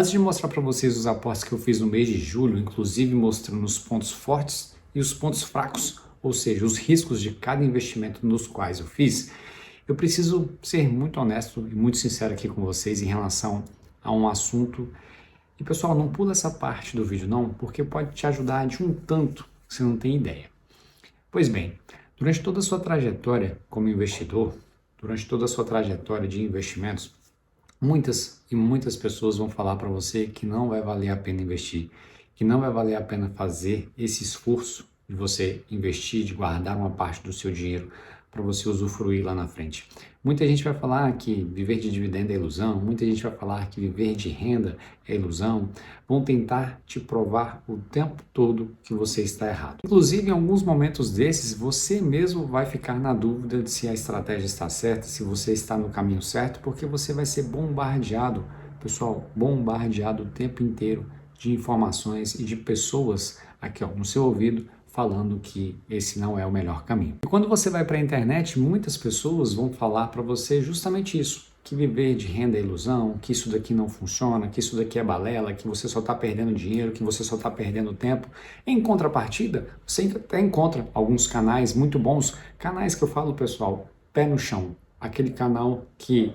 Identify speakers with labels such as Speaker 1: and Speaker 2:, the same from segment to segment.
Speaker 1: Antes de mostrar para vocês os aportes que eu fiz no mês de julho, inclusive mostrando os pontos fortes e os pontos fracos, ou seja, os riscos de cada investimento nos quais eu fiz, eu preciso ser muito honesto e muito sincero aqui com vocês em relação a um assunto. E pessoal, não pula essa parte do vídeo não, porque pode te ajudar de um tanto que você não tem ideia. Pois bem, durante toda a sua trajetória como investidor, durante toda a sua trajetória de investimentos, muitas pessoas vão falar para você que não vai valer a pena investir, que não vai valer a pena fazer esse esforço de você investir, de guardar uma parte do seu dinheiro para você usufruir lá na frente. Muita gente vai falar que viver de dividendo é ilusão, muita gente vai falar que viver de renda é ilusão, vão tentar te provar o tempo todo que você está errado. Inclusive, em alguns momentos desses, você mesmo vai ficar na dúvida de se a estratégia está certa, se você está no caminho certo, porque você vai ser bombardeado, pessoal, bombardeado o tempo inteiro de informações e de pessoas aqui no seu ouvido, falando que esse não é o melhor caminho. E quando você vai para a internet, muitas pessoas vão falar para você justamente isso, que viver de renda é ilusão, que isso daqui não funciona, que isso daqui é balela, que você só está perdendo dinheiro, que você só está perdendo tempo. Em contrapartida, você até encontra alguns canais muito bons, canais que eu falo, pessoal, pé no chão, aquele canal que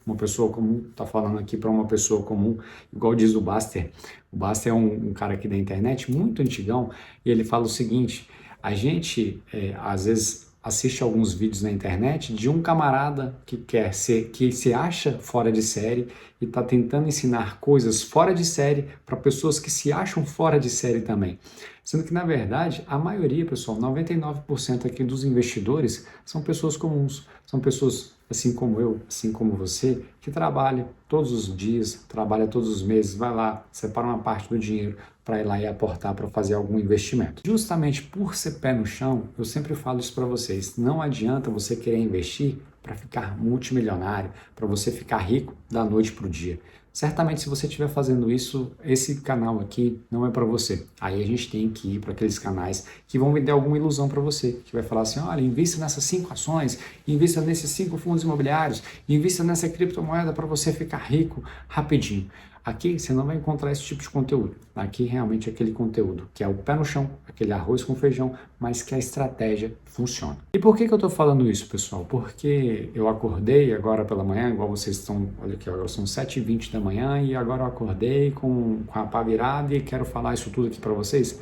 Speaker 1: uma pessoa comum, tá falando aqui para uma pessoa comum, igual diz o Baster. O Baster é um cara aqui da internet, muito antigão, e ele fala o seguinte: a gente, às vezes, assiste alguns vídeos na internet de um camarada que se acha fora de série e está tentando ensinar coisas fora de série para pessoas que se acham fora de série também. Sendo que, na verdade, a maioria, pessoal, 99% aqui dos investidores são pessoas comuns, são pessoas assim como eu, assim como você, que trabalha todos os dias, trabalha todos os meses, vai lá, separa uma parte do dinheiro para ir lá e aportar para fazer algum investimento. Justamente por ser pé no chão, eu sempre falo isso para vocês, não adianta você querer investir para ficar multimilionário, para você ficar rico da noite para o dia. Certamente, se você estiver fazendo isso, esse canal aqui não é para você. Aí a gente tem que ir para aqueles canais que vão vender alguma ilusão para você, que vai falar assim: olha, invista nessas 5 ações, invista nesses 5 fundos imobiliários, invista nessa criptomoeda para você ficar rico rapidinho. Aqui você não vai encontrar esse tipo de conteúdo. Aqui realmente é aquele conteúdo que é o pé no chão, aquele arroz com feijão, mas que a estratégia funciona. E por que eu estou falando isso, pessoal? Porque eu acordei agora pela manhã, igual vocês estão, olha aqui, agora são 7h20 da manhã e agora eu acordei com a pá virada e quero falar isso tudo aqui para vocês.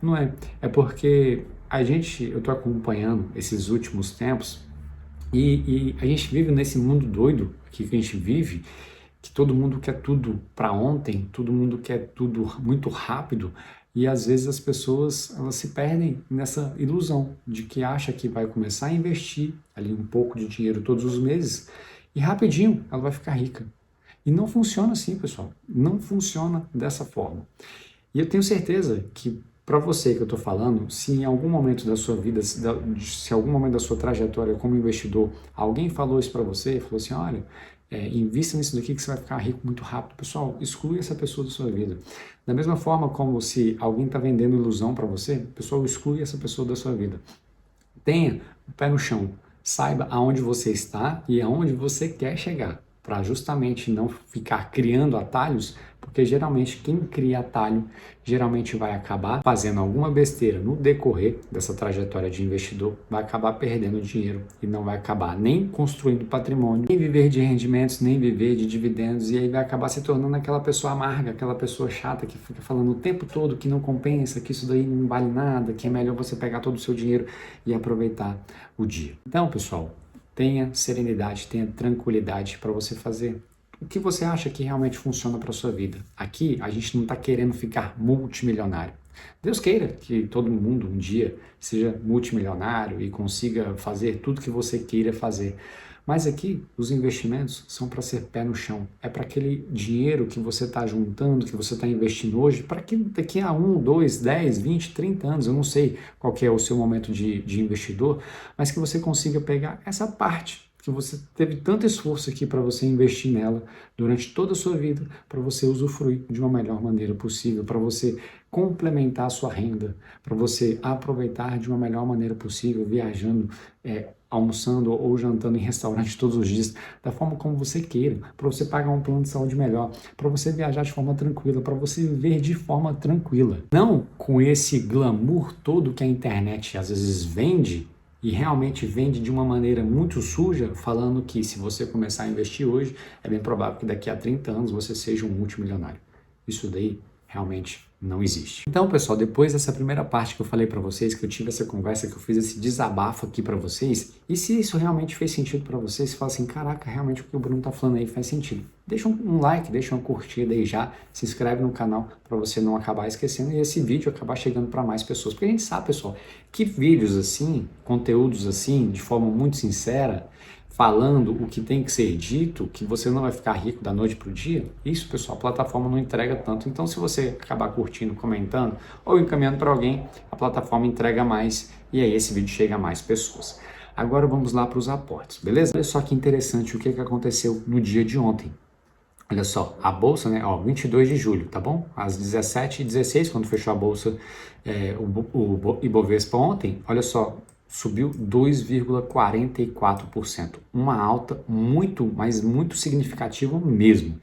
Speaker 1: Não é, é porque eu estou acompanhando esses últimos tempos e a gente vive nesse mundo doido aqui que a gente vive, que todo mundo quer tudo para ontem, todo mundo quer tudo muito rápido e às vezes as pessoas elas se perdem nessa ilusão de que acha que vai começar a investir ali um pouco de dinheiro todos os meses e rapidinho ela vai ficar rica. E não funciona assim, pessoal, não funciona dessa forma. E eu tenho certeza que para você que eu estou falando, se em algum momento da sua vida, se em algum momento da sua trajetória como investidor, alguém falou isso para você, falou assim: olha, invista nisso daqui que você vai ficar rico muito rápido. Pessoal, exclui essa pessoa da sua vida. Da mesma forma como se alguém está vendendo ilusão para você, pessoal, exclui essa pessoa da sua vida. Tenha o pé no chão, saiba aonde você está e aonde você quer chegar, para justamente não ficar criando atalhos, porque geralmente quem cria atalho geralmente vai acabar fazendo alguma besteira no decorrer dessa trajetória de investidor, vai acabar perdendo dinheiro e não vai acabar nem construindo patrimônio, nem viver de rendimentos, nem viver de dividendos, e aí vai acabar se tornando aquela pessoa amarga, aquela pessoa chata que fica falando o tempo todo que não compensa, que isso daí não vale nada, que é melhor você pegar todo o seu dinheiro e aproveitar o dia. Então, pessoal, tenha serenidade, tenha tranquilidade para você fazer o que você acha que realmente funciona para a sua vida. Aqui a gente não está querendo ficar multimilionário. Deus queira que todo mundo um dia seja multimilionário e consiga fazer tudo que você queira fazer. Mas aqui os investimentos são para ser pé no chão. É para aquele dinheiro que você está juntando, que você está investindo hoje, para que daqui a 1, 2, 10, 20, 30 anos, eu não sei qual que é o seu momento de investidor, mas que você consiga pegar essa parte que você teve tanto esforço aqui para você investir nela durante toda a sua vida, para você usufruir de uma melhor maneira possível, para você complementar a sua renda, para você aproveitar de uma melhor maneira possível, viajando almoçando ou jantando em restaurante todos os dias, da forma como você queira, para você pagar um plano de saúde melhor, para você viajar de forma tranquila, para você viver de forma tranquila. Não com esse glamour todo que a internet às vezes vende, e realmente vende de uma maneira muito suja, falando que se você começar a investir hoje, é bem provável que daqui a 30 anos você seja um multimilionário. Isso daí realmente não existe. Então, pessoal, depois dessa primeira parte que eu falei para vocês, que eu tive essa conversa, que eu fiz esse desabafo aqui para vocês, e se isso realmente fez sentido para vocês, você fala assim, caraca, realmente o que o Bruno tá falando aí faz sentido. Deixa um like, deixa uma curtida aí já, se inscreve no canal para você não acabar esquecendo e esse vídeo acabar chegando para mais pessoas. Porque a gente sabe, pessoal, que vídeos assim, conteúdos assim, de forma muito sincera, falando o que tem que ser dito, que você não vai ficar rico da noite para o dia, isso, pessoal, a plataforma não entrega tanto. Então, se você acabar curtindo, comentando ou encaminhando para alguém, a plataforma entrega mais e aí esse vídeo chega a mais pessoas. Agora vamos lá para os aportes, beleza? Olha só que interessante o que aconteceu no dia de ontem. Olha só, a bolsa, né, ó, 22 de julho, tá bom? Às 17h16, quando fechou a bolsa, o Ibovespa ontem, olha só, subiu 2,44%, uma alta muito, mas muito significativa mesmo.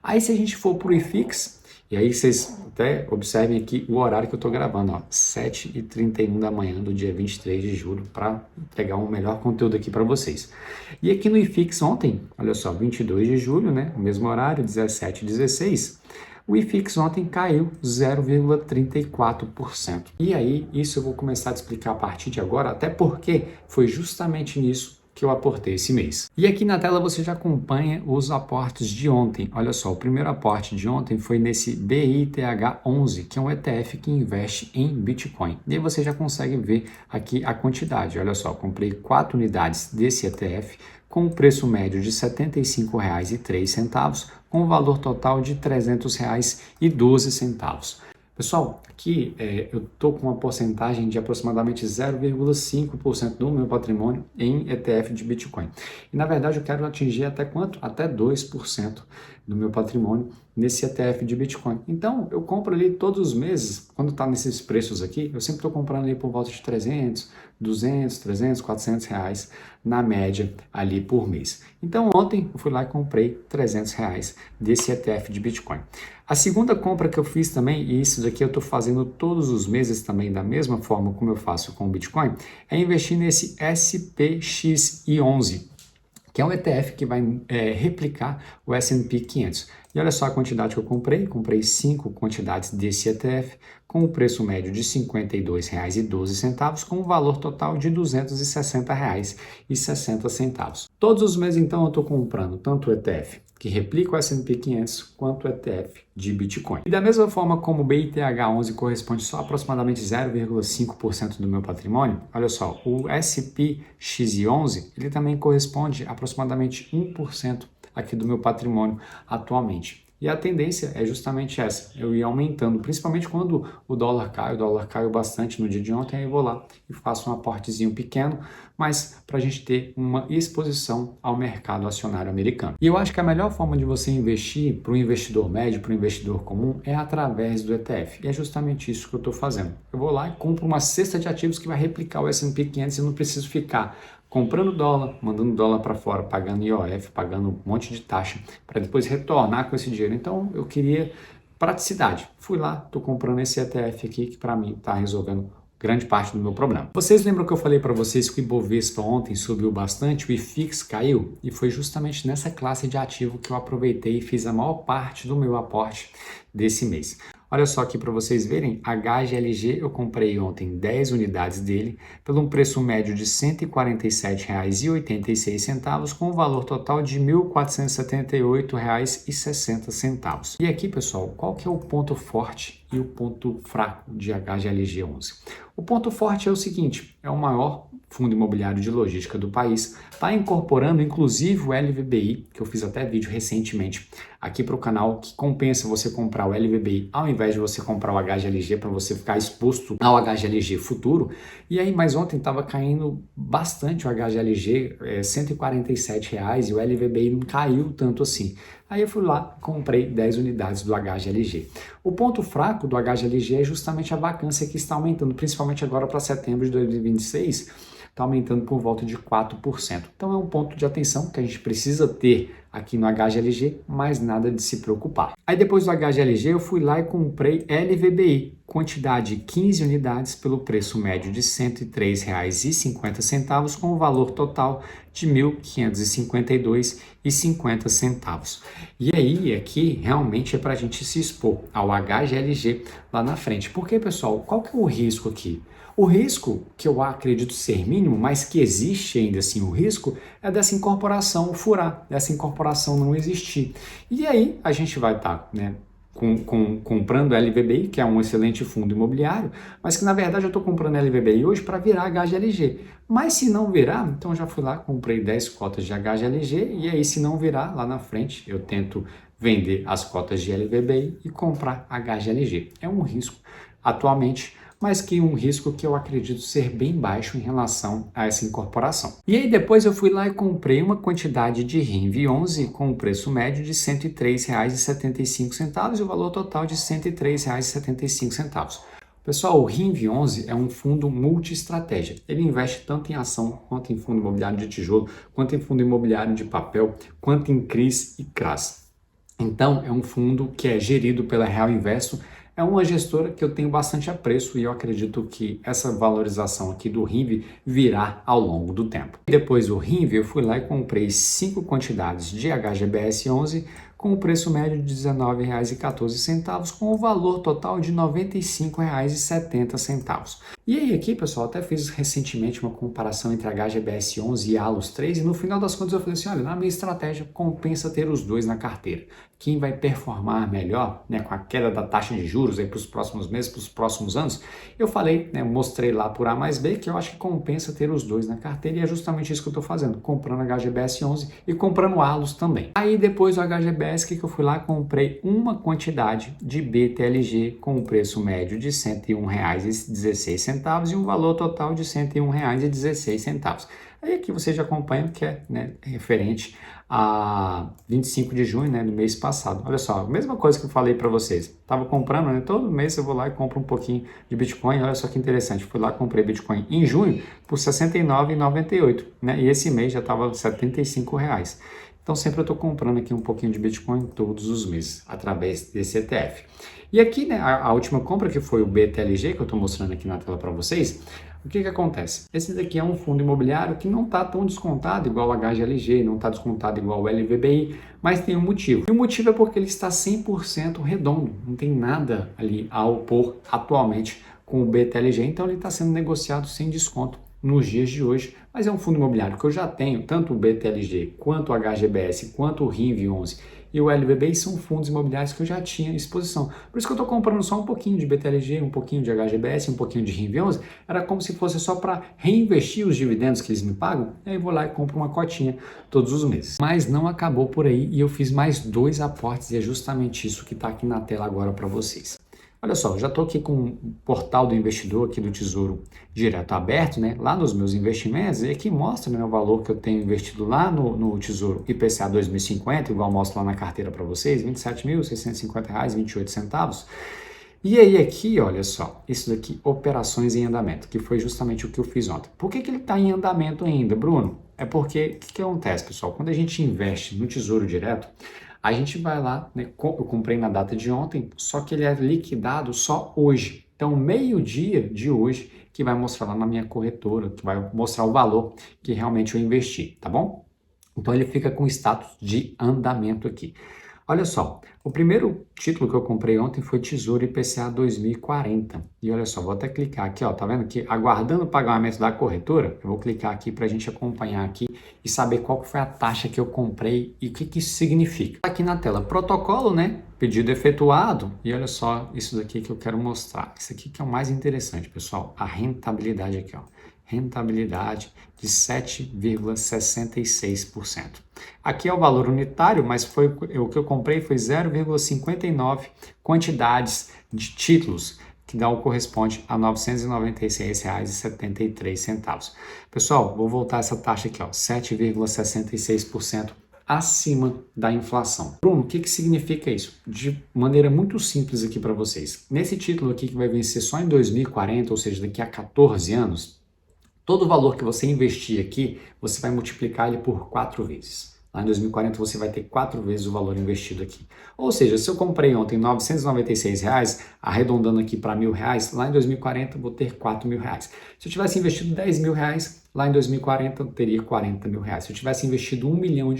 Speaker 1: Aí se a gente for para o IFIX, e aí vocês até observem aqui o horário que eu estou gravando, ó, 7h31 da manhã do dia 23 de julho, para pegar um melhor conteúdo aqui para vocês. E aqui no IFIX ontem, olha só, 22 de julho, né, o mesmo horário, 17h16, o IFIX ontem caiu 0,34%. E aí, isso eu vou começar a explicar a partir de agora, até porque foi justamente nisso que eu aportei esse mês. E aqui na tela você já acompanha os aportes de ontem. Olha só, o primeiro aporte de ontem foi nesse BITH11, que é um ETF que investe em Bitcoin. E aí você já consegue ver aqui a quantidade. Olha só, comprei 4 unidades desse ETF com um preço médio de R$ 75,03, com um valor total de R$ 300,12. Pessoal, aqui eu estou com uma porcentagem de aproximadamente 0,5% do meu patrimônio em ETF de Bitcoin. E na verdade eu quero atingir até quanto? Até 2% do meu patrimônio nesse ETF de Bitcoin. Então eu compro ali todos os meses, quando está nesses preços aqui, eu sempre estou comprando ali por volta de 300, 200, 300, 400 reais na média ali por mês. Então ontem eu fui lá e comprei 300 reais desse ETF de Bitcoin. A segunda compra que eu fiz também, e isso daqui eu estou fazendo todos os meses também da mesma forma como eu faço com o Bitcoin, é investir nesse SPXI11, que é um ETF que vai replicar o S&P 500. E olha só a quantidade que eu comprei 5 quantidades desse ETF, com o preço médio de R$ 52,12, com um valor total de R$ 260,60. Todos os meses, então, eu estou comprando tanto o ETF que replica o S&P 500, quanto o ETF de Bitcoin. E da mesma forma como o BITH11 corresponde só a aproximadamente 0,5% do meu patrimônio, olha só, o SPXI11, ele também corresponde a aproximadamente 1% aqui do meu patrimônio atualmente. E a tendência é justamente essa, eu ir aumentando, principalmente quando o dólar caiu bastante no dia de ontem, aí eu vou lá e faço um aportezinho pequeno, mas para a gente ter uma exposição ao mercado acionário americano. E eu acho que a melhor forma de você investir para o investidor médio, para o investidor comum, é através do ETF. E é justamente isso que eu estou fazendo. Eu vou lá e compro uma cesta de ativos que vai replicar o S&P 500 e não preciso ficar comprando dólar, mandando dólar para fora, pagando IOF, pagando um monte de taxa, para depois retornar com esse dinheiro. Então, eu queria praticidade. Fui lá, estou comprando esse ETF aqui, que para mim está resolvendo grande parte do meu problema. Vocês lembram que eu falei para vocês que o Ibovespa ontem subiu bastante, o IFIX caiu? E foi justamente nessa classe de ativo que eu aproveitei e fiz a maior parte do meu aporte desse mês. Olha só aqui para vocês verem, HGLG eu comprei ontem 10 unidades dele pelo um preço médio de R$ 147,86 com um valor total de R$ 1.478,60. E aqui, pessoal, qual que é o ponto forte e o ponto fraco de HGLG 11? O ponto forte é o seguinte, é o maior fundo imobiliário de logística do país, está incorporando inclusive o LVBI, que eu fiz até vídeo recentemente aqui para o canal, que compensa você comprar o LVBI ao invés de você comprar o HGLG para você ficar exposto ao HGLG futuro. E aí, mas ontem estava caindo bastante o HGLG, R$ 147 e o LVBI não caiu tanto assim. Aí eu fui lá, comprei 10 unidades do HGLG. O ponto fraco do HGLG é justamente a vacância que está aumentando, principalmente agora para setembro de 2026, está aumentando por volta de 4%. Então é um ponto de atenção que a gente precisa ter aqui no HGLG, mas nada de se preocupar. Aí depois do HGLG eu fui lá e comprei LVBI, quantidade 15 unidades pelo preço médio de R$ 103,50 com o valor total de R$ 1.552,50. E aí aqui realmente é para a gente se expor ao HGLG lá na frente. Porque, pessoal, qual que é o risco aqui? O risco, que eu acredito ser mínimo, mas que existe ainda assim o risco, é dessa incorporação furar, dessa incorporação não existir. E aí a gente vai estar, comprando LVBI, que é um excelente fundo imobiliário, mas que na verdade eu estou comprando LVBI hoje para virar HGLG. Mas se não virar, então eu já fui lá, comprei 10 cotas de HGLG, e aí se não virar, lá na frente eu tento vender as cotas de LVBI e comprar HGLG. É um risco atualmente, mas que um risco que eu acredito ser bem baixo em relação a essa incorporação. E aí depois eu fui lá e comprei uma quantidade de RINV11 com o preço médio de R$ 103,75 e o valor total de R$ 103,75. Pessoal, o RINV11 é um fundo multi-estratégia. Ele investe tanto em ação, quanto em fundo imobiliário de tijolo, quanto em fundo imobiliário de papel, quanto em CRIs e CRAs. Então, é um fundo que é gerido pela Real Investo. É uma gestora que eu tenho bastante apreço e eu acredito que essa valorização aqui do RINV virá ao longo do tempo. Depois do RINV, eu fui lá e comprei 5 quantidades de HGBS 11 com o preço médio de R$ 19,14, com o valor total de R$ 95,70. E aí aqui, pessoal, até fiz recentemente uma comparação entre HGBS 11 e ALUS 3 e no final das contas eu falei assim, olha, na minha estratégia compensa ter os dois na carteira. Quem vai performar melhor, com a queda da taxa de juros para os próximos meses, para os próximos anos, eu falei, mostrei lá por A mais B que eu acho que compensa ter os dois na carteira e é justamente isso que eu estou fazendo, comprando HGBS 11 e comprando ALUS também. Aí depois do HGBS, que eu fui lá, comprei uma quantidade de BTLG com o preço médio de R$ 101,16 e um valor total de R$ 101,16. Aí aqui você já acompanha que é referente a 25 de junho, do mês passado. Olha só, a mesma coisa que eu falei para vocês. Estava comprando, todo mês eu vou lá e compro um pouquinho de Bitcoin. Olha só que interessante, fui lá e comprei Bitcoin em junho por R$ 69,98, e esse mês já estava R$ 75. Então sempre eu estou comprando aqui um pouquinho de Bitcoin todos os meses, através desse ETF. E aqui, a última compra, que foi o BTLG, que eu estou mostrando aqui na tela para vocês, o que acontece? Esse daqui é um fundo imobiliário que não está tão descontado igual o HGLG, não está descontado igual o LVBI, mas tem um motivo. E o motivo é porque ele está 100% redondo, não tem nada ali a opor atualmente com o BTLG, então ele está sendo negociado sem desconto nos dias de hoje, mas é um fundo imobiliário que eu já tenho, tanto o BTLG, quanto o HGBS, quanto o RINV11 e o LVBI são fundos imobiliários que eu já tinha exposição. Por isso que eu estou comprando só um pouquinho de BTLG, um pouquinho de HGBS, um pouquinho de RINV11, era como se fosse só para reinvestir os dividendos que eles me pagam, e aí eu vou lá e compro uma cotinha todos os meses. Mas não acabou por aí e eu fiz mais 2 aportes e é justamente isso que está aqui na tela agora para vocês. Olha só, já estou aqui com o portal do investidor aqui do Tesouro Direto aberto, lá nos meus investimentos, e aqui mostra o valor que eu tenho investido lá no Tesouro IPCA 2050, igual mostra lá na carteira para vocês, R$ 27.650,28. E aí aqui, olha só, isso daqui, operações em andamento, que foi justamente o que eu fiz ontem. Por que ele está em andamento ainda, Bruno? É porque, o que acontece, pessoal? Quando a gente investe no Tesouro Direto, a gente vai lá, eu comprei na data de ontem, só que ele é liquidado só hoje. Então, meio-dia de hoje, que vai mostrar lá na minha corretora, que vai mostrar o valor que realmente eu investi, tá bom? Então, ele fica com status de andamento aqui. Olha só, o primeiro título que eu comprei ontem foi Tesouro IPCA 2040. E olha só, vou até clicar aqui, ó, tá vendo que aguardando o pagamento da corretora, eu vou clicar aqui para a gente acompanhar aqui e saber qual foi a taxa que eu comprei e o que isso significa. Aqui na tela, protocolo, pedido efetuado, e olha só isso daqui que eu quero mostrar. Isso aqui que é o mais interessante, pessoal, a rentabilidade aqui, ó. Rentabilidade de 7,66%. Aqui é o valor unitário, mas foi o que eu comprei foi 0,59 quantidades de títulos, que dá o corresponde a R$ 996,73. Pessoal, vou voltar essa taxa aqui, ó, 7,66% acima da inflação. Bruno, o que significa isso? De maneira muito simples aqui para vocês. Nesse título aqui que vai vencer só em 2040, ou seja, daqui a 14 anos, Todo o valor que você investir aqui, você vai multiplicar ele por 4 vezes. Lá em 2040 você vai ter 4 vezes o valor investido aqui. Ou seja, se eu comprei ontem R$ 996, arredondando aqui para R$ 1.000, lá em 2040 eu vou ter R$ 4.000. Se eu tivesse investido R$ 10.000, lá em 2040 eu teria R$ 40.000. Se eu tivesse investido R$ 1 milhão,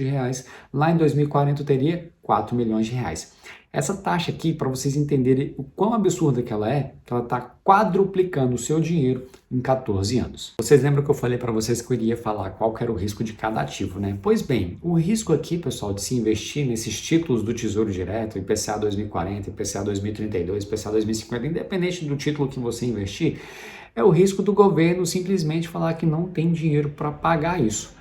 Speaker 1: lá em 2040 eu teria R$ 4 milhões. Essa taxa aqui, para vocês entenderem o quão absurda que ela é, que ela está quadruplicando o seu dinheiro em 14 anos. Vocês lembram que eu falei para vocês que eu iria falar qual que era o risco de cada ativo, né? Pois bem, o risco aqui, pessoal, de se investir nesses títulos do Tesouro Direto, IPCA 2040, IPCA 2032, IPCA 2050, independente do título que você investir, é o risco do governo simplesmente falar que não tem dinheiro para pagar isso.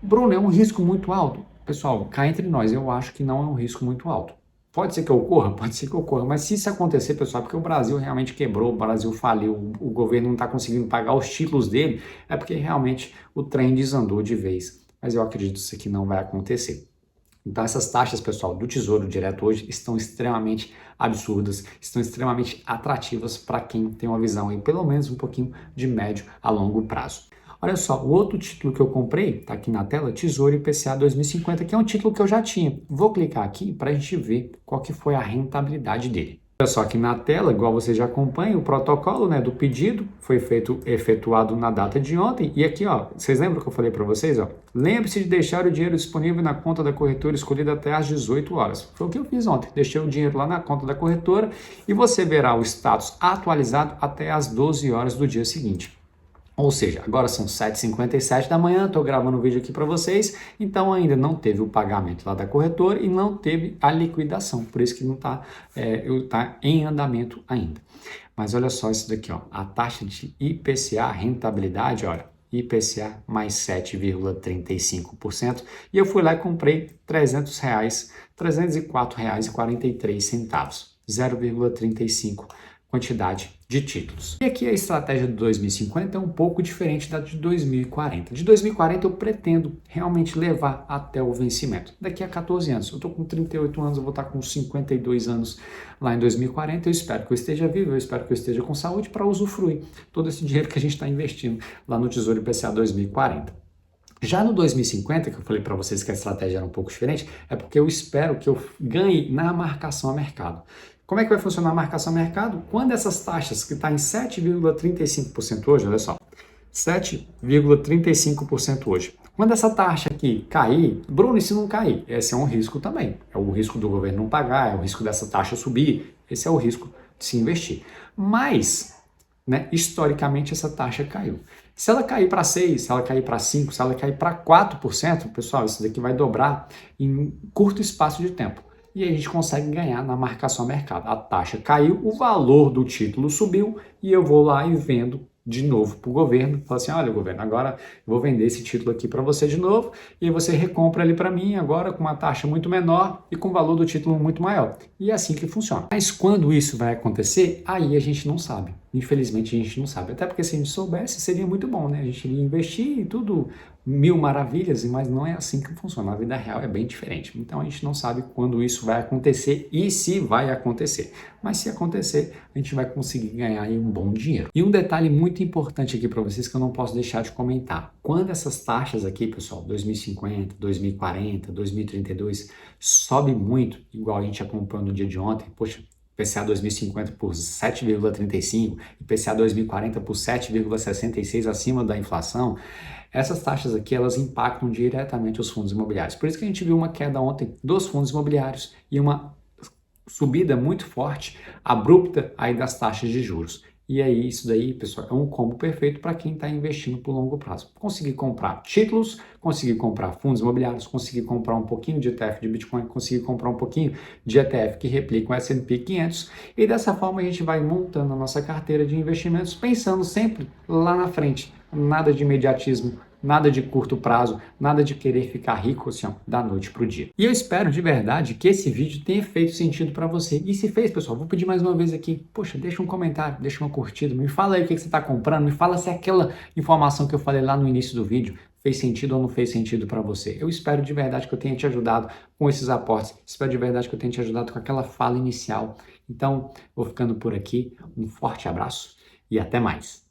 Speaker 1: Bruno, é um risco muito alto? Pessoal, cá entre nós, eu acho que não é um risco muito alto. Pode ser que ocorra? Pode ser que ocorra, mas se isso acontecer, pessoal, é porque o Brasil realmente quebrou, o Brasil faliu, o governo não está conseguindo pagar os títulos dele, é porque realmente o trem desandou de vez. Mas eu acredito que isso aqui não vai acontecer. Então essas taxas, pessoal, do Tesouro Direto hoje estão extremamente absurdas, estão extremamente atrativas para quem tem uma visão aí, pelo menos um pouquinho de médio a longo prazo. Olha só, o outro título que eu comprei, está aqui na tela, Tesouro IPCA 2050, que é um título que eu já tinha. Vou clicar aqui para a gente ver qual que foi a rentabilidade dele. Olha só, aqui na tela, igual você já acompanha, o protocolo, né, do pedido foi efetuado na data de ontem. E aqui, ó, vocês lembram que eu falei para vocês? Lembre-se de deixar o dinheiro disponível na conta da corretora escolhida até às 18 horas. Foi o que eu fiz ontem. Deixei o dinheiro lá na conta da corretora e você verá o status atualizado até às 12 horas do dia seguinte. Ou seja, agora são 7h57 da manhã, estou gravando um vídeo aqui para vocês, então ainda não teve o pagamento lá da corretora e não teve a liquidação, por isso que não está em andamento ainda. Mas olha só isso daqui, ó, a taxa de IPCA, rentabilidade, olha, IPCA mais 7,35%, e eu fui lá e comprei R$ 300, R$ 304,43, 0,35% quantidade de títulos. E aqui a estratégia de 2050 é um pouco diferente da de 2040. De 2040 eu pretendo realmente levar até o vencimento. Daqui a 14 anos, eu estou com 38 anos, eu vou estar com 52 anos lá em 2040, eu espero que eu esteja vivo, eu espero que eu esteja com saúde para usufruir todo esse dinheiro que a gente está investindo lá no Tesouro IPCA 2040. Já no 2050, que eu falei para vocês que a estratégia era um pouco diferente, é porque eu espero que eu ganhe na marcação a mercado. Como é que vai funcionar a marcação a mercado? Quando essas taxas, que está em 7,35% hoje, olha só, 7,35% hoje. Quando essa taxa aqui cair, Bruno, e se não cair? Esse é um risco também. É o risco do governo não pagar, é o risco dessa taxa subir, esse é o risco de se investir. Mas, né, historicamente, essa taxa caiu. Se ela cair para 6%, se ela cair para 5%, se ela cair para 4%, pessoal, isso daqui vai dobrar em curto espaço de tempo. E a gente consegue ganhar na marcação a mercado. A taxa caiu, o valor do título subiu e eu vou lá e vendo de novo para o governo. Falo assim, olha governo, agora eu vou vender esse título aqui para você de novo e você recompra ele para mim agora com uma taxa muito menor e com o valor do título muito maior. E é assim que funciona. Mas quando isso vai acontecer, aí a gente não sabe. Infelizmente a gente não sabe. Até porque se a gente soubesse seria muito bom, né? A gente iria investir e tudo mil maravilhas, mas não é assim que funciona. A vida real é bem diferente. Então a gente não sabe quando isso vai acontecer e se vai acontecer. Mas se acontecer, a gente vai conseguir ganhar aí um bom dinheiro. E um detalhe muito importante aqui para vocês que eu não posso deixar de comentar. Quando essas taxas aqui, pessoal, 2050, 2040, 2032, sobe muito, igual a gente acompanhou no dia de ontem, poxa, IPCA 2050 por 7,35, IPCA 2040 por 7,66 acima da inflação, essas taxas aqui, elas impactam diretamente os fundos imobiliários. Por isso que a gente viu uma queda ontem dos fundos imobiliários e uma subida muito forte, abrupta aí das taxas de juros. E aí, isso daí, pessoal, é um combo perfeito para quem está investindo por longo prazo. Conseguir comprar títulos, conseguir comprar fundos imobiliários, conseguir comprar um pouquinho de ETF de Bitcoin, conseguir comprar um pouquinho de ETF que replica o S&P 500 e dessa forma a gente vai montando a nossa carteira de investimentos pensando sempre lá na frente. Nada de imediatismo, nada de curto prazo, nada de querer ficar rico assim, ó, da noite para o dia. E eu espero de verdade que esse vídeo tenha feito sentido para você. E se fez, pessoal, vou pedir mais uma vez aqui, poxa, deixa um comentário, deixa uma curtida, me fala aí o que você está comprando, me fala se aquela informação que eu falei lá no início do vídeo fez sentido ou não fez sentido para você. Eu espero de verdade que eu tenha te ajudado com esses aportes, espero de verdade que eu tenha te ajudado com aquela fala inicial. Então, vou ficando por aqui, um forte abraço e até mais.